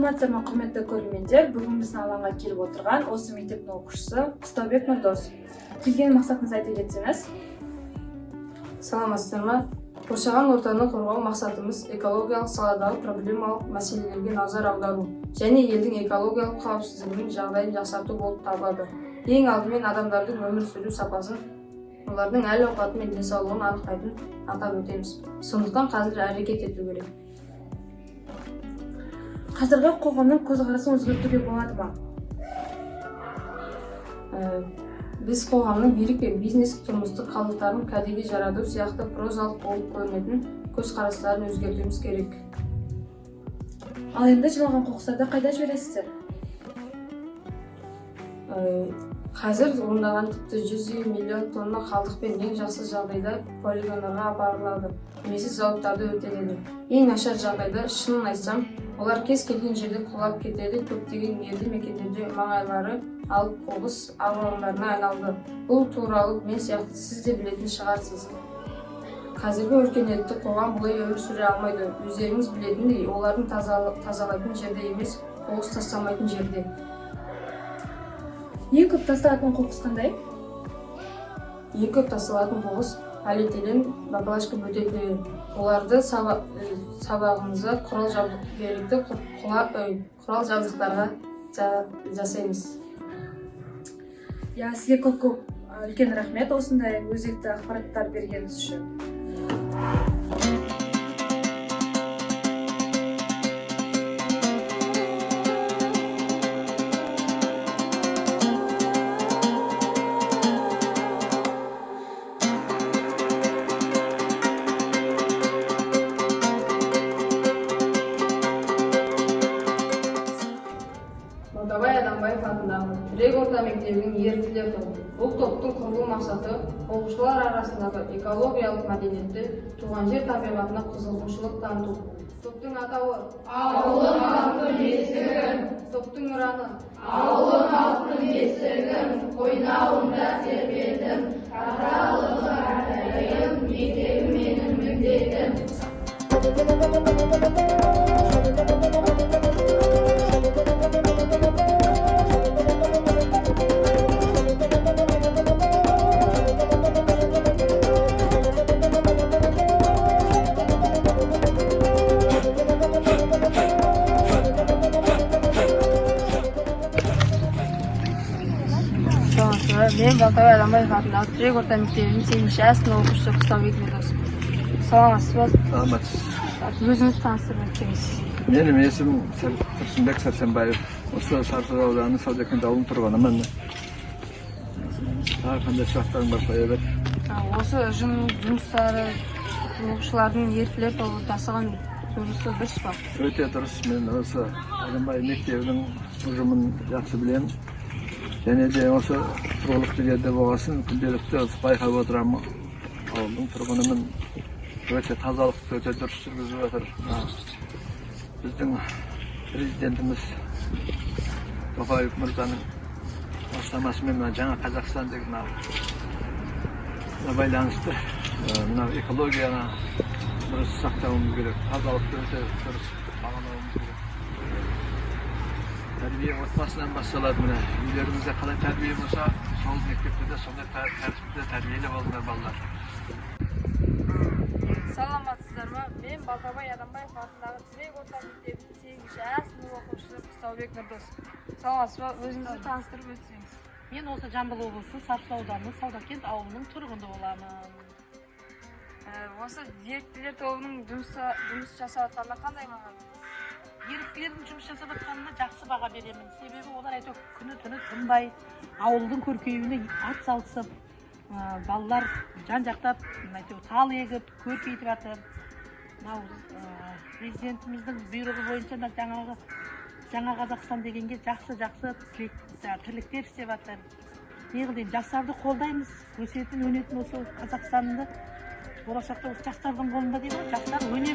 Саламатсыздар ма, құрметті көрермендер. Бүгін біздің алаңға келіп отырған осы мектептің оқушысы Құстаубек Нұрдос. Келген мақсатыңызды айта кетсеңіз. Саламатсыздар ма? Қоршаған ортаны қорғау мақсатымыз экологиялық саладағы проблемалық мәселелерге назар аудару және елдің экологиялық қауіпсіздігінің жағдайын жақсарту болып табылады. Ең алдымен адамдардың өмір сүру сапасын, олардың әл-ауқаты мен денсаулығын анықтайтын атап өтеміз. Сондықтан қазір әрекет ету керек. Қазіргі қоғамның көзқарасын өзгертуге болады ма? Біз қоғамның билік пен бизнес тұрмыстық қалдықтарын кәдеге жарату сияқты прозалық болып көрінетін көзқарастарын өзгертуіміз керек. Ал енді жиналған қоқыстарды қайда жібересіздер? Қазір ондаған тіпті 100 миллион тонна қалдықпен ең жақсы жағдайда полигондарға апарылады, немесе зауыттарды өртенеді. Ең нашар жағдайда, шынын айтсам, олар кез келген жерде құлап кетеді. Көптеген елді мекендерде маңайлары алып қоқыс алаңдарына айналды. Бұл туралы мен сияқты сіз де білетін шығарсыз. Қазіргі өркениетті қоғам бұлай өмір сүре алмайды. Өздеріңіз білетіндей, олардың тазалайтын жерде емес, қоқыс тастамайтын жерде. Ең көп тасталатын қоқыс қандай? Ең көп тасталатын қоқыс полиэтилен, бакалашка бөтелкелері. Оларды сабағымызда құрал жабдықтарға жасаймыз. Сізге көп үлкен рахмет осындай өзекті ақпараттар бергеніңіз үшін. Балтабай Адамбаев атындағы тірек орта мектебінің еріктілер тобы. Бұл топтың құрылу мақсаты оқушылар арасындағы экологиялық мәдениетті, туған жер табиғатына қызығушылық таныту. Топтың атауы «Ауылым алтын бесігім», топтың ұраны «Ауылым алтын бесігім, қойнауында тербедім, тазалығы әрдайым, мектебім менің міндетім». Мен Балтабай Адамбаев атындағы тірек орта мектебінің 8-ші сынып оқушысы Құстаубек Нұрдос. Саламатсыз ба? Саламатсыз. Өзіңізді таныстырып өтсеңіз. Менің есімім Тұрсынбек Сәрсенбаев. Осы Сарысу ауданының Саудакент ауылының тұрғынымын. Қандай сұрақтарың бар, қоя бер. Осы жұмыстары оқушылардың еріктілер тобы жасаған жұмысы дұрыс па? Өте дұрыс. Мен осы Адамбай мектебінің ұжымын жақсы білемін. Және де осы тұрғылықты жерде болғасын күнделікті байқап отырамын. Ауылдың тұрғынымын. Өте тазалықты өте дұрыс жүргізіп жатыр. Біздің президентіміз Тоқаев мырзаның бастамасымен жаңа Қазақстан деген байланысты экологияны дұрыс сақтауымыз керек. Тазалықты өте дұрыс бағалауымыз керек. Тәрбие отбасынан басталады. Міне үйлеріңізде қалай тәрбие болса, сол мектепте де сондай тәртіпте тәрбиелі болыңдар балалар. Саламатсыздар ма? Мен Балтабай Адамбаев атындағы тірек орта мектебінің 8-ші сынып оқушысы Құстаубек Нұрдос. Саламатсыз ба? Өзіңізді таныстырып өтсеңіз. Мен осы Жамбыл облысы Сарысу ауданының Саудакент ауылының тұрғыны боламын. Осы еріктілер тобының жұмыс жасап жатқанына қандай баға бересіз? Еріктілердің жұмыс жасап жатқанына жақсы баға беремін. Себебі олар әйтеуір күні-түні тынбай ауылдың көркеюіне атсалысып, балалар жан-жақтап әйтеуір тал егіп, көркейтіп жатыр. Президентіміздің бұйрығы бойынша жаңа Қазақстан дегенге жақсы тірліктер істеп жатыр. Неғылден жастарды қолдаймыз, өсетін, өнетін осы Қазақстанды болашақта осы жастардың қолында дейді ғой, жастар өнер